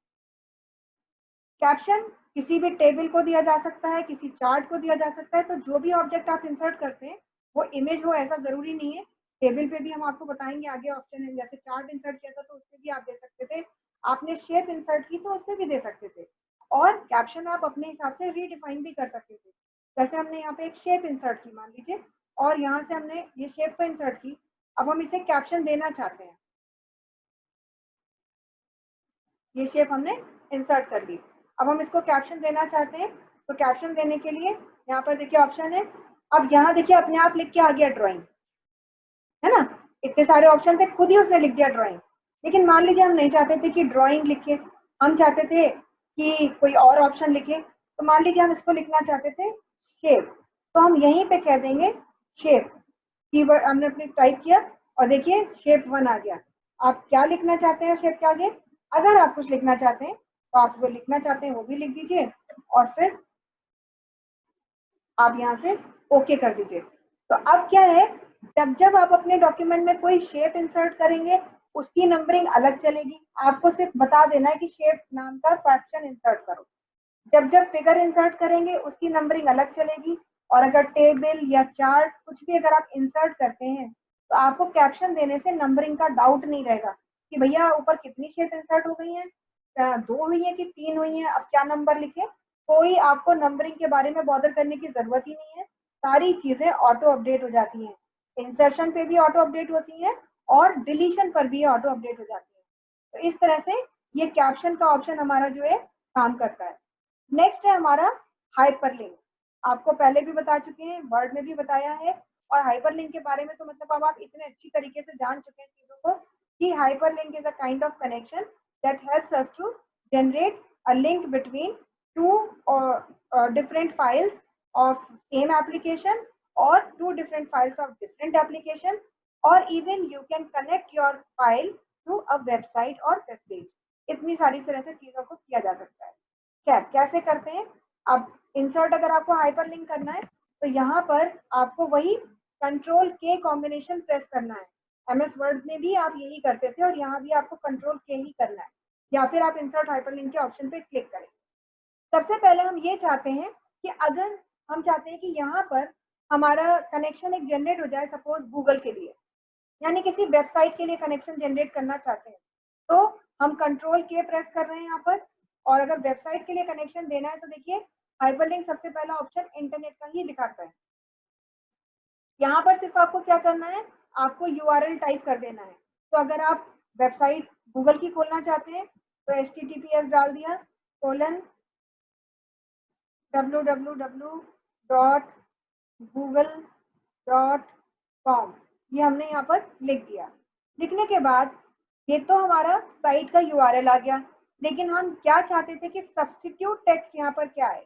कैप्शन किसी भी टेबल को दिया जा सकता है, किसी चार्ट को दिया जा सकता है, तो जो भी ऑब्जेक्ट आप इंसर्ट करते हैं वो इमेज हो ऐसा जरूरी नहीं है। टेबल पे भी हम आपको बताएंगे आगे ऑप्शन है, जैसे चार्ट इंसर्ट किया था तो उससे भी आप दे सकते थे, आपने शेप इंसर्ट की तो उससे भी दे सकते थे, और कैप्शन आप अपने हिसाब से रीडिफाइन भी कर सकते थे। जैसे हमने यहाँ पे एक शेप इंसर्ट की मान लीजिए, और यहाँ से हमने ये शेप तो इंसर्ट की, अब हम इसे कैप्शन देना चाहते हैं, ये शेप हमने इंसर्ट कर ली, अब हम इसको कैप्शन देना चाहते हैं। तो कैप्शन देने के लिए यहाँ पर देखिए ऑप्शन है, अब यहाँ देखिए अपने आप लिख के आ गया ड्राइंग, है ना, इतने सारे ऑप्शन थे खुद ही उसने लिख दिया ड्राइंग। लेकिन मान लीजिए हम नहीं चाहते थे कि ड्राइंग लिखे, हम चाहते थे कि कोई और ऑप्शन लिखे, तो मान लीजिए हम इसको लिखना चाहते थे शेप, तो हम यहीं पे कह देंगे शेप, कीवर्ड हमने अपने टाइप किया और देखिए शेप 1 आ गया। आप क्या लिखना चाहते हैं शेप के आगे, अगर आप कुछ लिखना चाहते हैं तो आप जो लिखना चाहते हैं वो भी लिख दीजिए और फिर आप यहाँ से ओके कर दीजिए। तो अब क्या है, जब जब आप अपने डॉक्यूमेंट में कोई शेप इंसर्ट करेंगे उसकी नंबरिंग अलग चलेगी, आपको सिर्फ बता देना है कि शेप नाम का कैप्शन इंसर्ट करो। जब जब फिगर इंसर्ट करेंगे उसकी नंबरिंग अलग चलेगी, और अगर टेबल या चार्ट कुछ भी अगर आप इंसर्ट करते हैं तो आपको कैप्शन देने से नंबरिंग का डाउट नहीं रहेगा कि भैया ऊपर कितनी शेप इंसर्ट हो गई है, 2 हुई है कि 3 हुई है, अब क्या नंबर लिखे। कोई आपको नंबरिंग के बारे में बॉदर करने की जरूरत ही नहीं है, सारी चीजें ऑटो अपडेट हो जाती हैं, इंसर्शन पे भी ऑटो अपडेट होती है और डिलीशन पर भी ऑटो अपडेट हो जाती है। तो इस तरह से ये कैप्शन का ऑप्शन हमारा जो है काम करता है। नेक्स्ट है हमारा हाइपरलिंक। आपको पहले भी बता चुके हैं, वर्ड में भी बताया है, और हाइपरलिंक के बारे में तो मतलब अब आप इतने अच्छी तरीके से जान चुके हैं चीजों को कि hyperlink is a kind of connection that helps us to generate a link between two different files of same application or two different files of different application, or even you can connect your file to a website or web page। इतनी सारी तरह से चीजों को किया जा सकता है। क्या कैसे करते हैं, अब इंसर्ट अगर आपको हाइपरलिंक करना है तो यहाँ पर आपको वही कंट्रोल के कॉम्बिनेशन प्रेस करना है। एमएस वर्ड में भी आप यही करते थे और यहाँ भी आपको कंट्रोल के ही करना है, या फिर आप इंसर्ट हाइपरलिंक के ऑप्शन पे क्लिक करें। सबसे पहले हम ये चाहते हैं कि अगर हम चाहते हैं कि यहाँ पर हमारा कनेक्शन एक जनरेट हो जाए, सपोज गूगल के लिए, यानी किसी वेबसाइट के लिए कनेक्शन जनरेट करना चाहते हैं, तो हम कंट्रोल के प्रेस कर रहे हैं यहाँ पर, और अगर वेबसाइट के लिए कनेक्शन देना है तो देखिए हाइपरलिंक सबसे पहला ऑप्शन इंटरनेट का ही दिखाता है। यहाँ पर सिर्फ आपको क्या करना है, आपको यूआरएल टाइप कर देना है। तो अगर आप वेबसाइट गूगल की खोलना चाहते हैं तो https डाल दिया, कोलन www.google.com, ये हमने यहाँ पर लिख दिया। लिखने के बाद ये तो हमारा साइट का यूआरएल आ गया, लेकिन हम क्या चाहते थे कि सब्स्टिट्यूट टेक्स्ट यहाँ पर क्या है,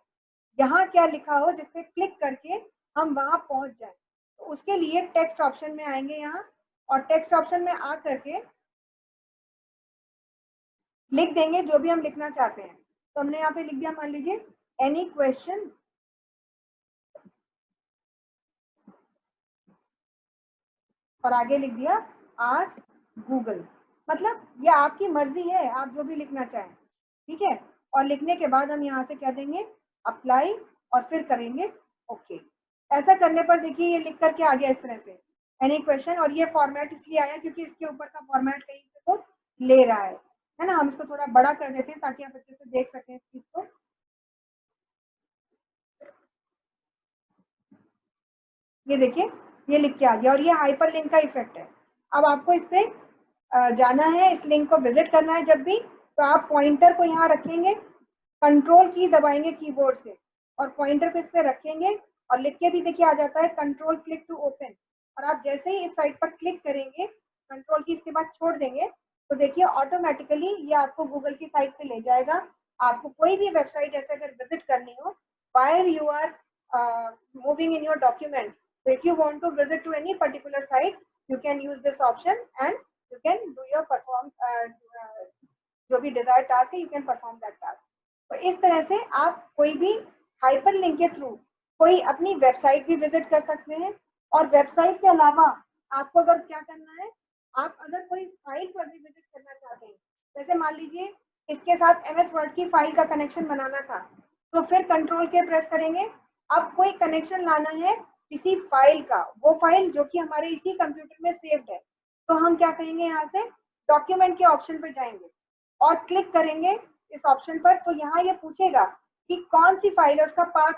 यहाँ क्या लिखा हो जिसपे क्लिक करके हम वहां पहुंच जाए। तो उसके लिए टेक्स्ट ऑप्शन में आएंगे यहाँ, और टेक्स्ट ऑप्शन में आ करके लिख देंगे जो भी हम लिखना चाहते हैं। तो हमने यहाँ पे लिख दिया, मान लीजिए एनी क्वेश्चन और आगे लिख दिया आस्क गूगल। मतलब ये आपकी मर्जी है, आप जो भी लिखना चाहें, ठीक है। और लिखने के बाद हम यहाँ से क्या देंगे, अप्लाई, और फिर करेंगे ओके। ऐसा करने पर देखिए ये लिख करके आ गया इस तरह से, एनी क्वेश्चन। और ये फॉर्मेट इसलिए आया क्योंकि इसके ऊपर का फॉर्मेट कहीं से तो ले रहा है ना। हम इसको थोड़ा बड़ा कर देते हैं ताकि आप अच्छे से देख सकें इस चीज को। ये देखिए ये लिख के आ गया, और ये हाइपर लिंक का इफेक्ट है। अब आपको इससे जाना है, इस लिंक को विजिट करना है जब भी, तो आप पॉइंटर को यहाँ रखेंगे, कंट्रोल की दबाएंगे कीबोर्ड से, और पॉइंटर को इस पे रखेंगे, और लिख के भी देखिए आ जाता है कंट्रोल क्लिक टू ओपन। और आप जैसे ही इस साइट पर क्लिक करेंगे, कंट्रोल की इसके बाद छोड़ देंगे, तो देखिए ऑटोमेटिकली ये आपको गूगल की साइट पे ले जाएगा। आपको कोई भी वेबसाइट ऐसे अगर विजिट करनी हो while you are moving in your document, so if you want to visit to any particular site, you can use this option and you can do your जो भी डिजायर टास्क है, you can perform that task। तो इस तरह से आप कोई भी हाइपर लिंक के थ्रू कोई अपनी वेबसाइट भी विजिट कर सकते हैं। और वेबसाइट के अलावा आपको अगर क्या करना है, आप अगर कोई फाइल पर भी विजिट करना चाहते हैं, जैसे मान लीजिए इसके साथ एमएस वर्ड की फाइल का कनेक्शन बनाना था, तो फिर कंट्रोल के प्रेस करेंगे। अब कोई कनेक्शन लाना है किसी फाइल का, वो फाइल जो कि हमारे इसी कंप्यूटर में सेव्ड है, तो हम क्या करेंगे, यहाँ से डॉक्यूमेंट के ऑप्शन पे जाएंगे और क्लिक करेंगे इस ऑप्शन पर। तो यहाँ ये पूछेगा कि कौन सी फाइल है, उसका पाथ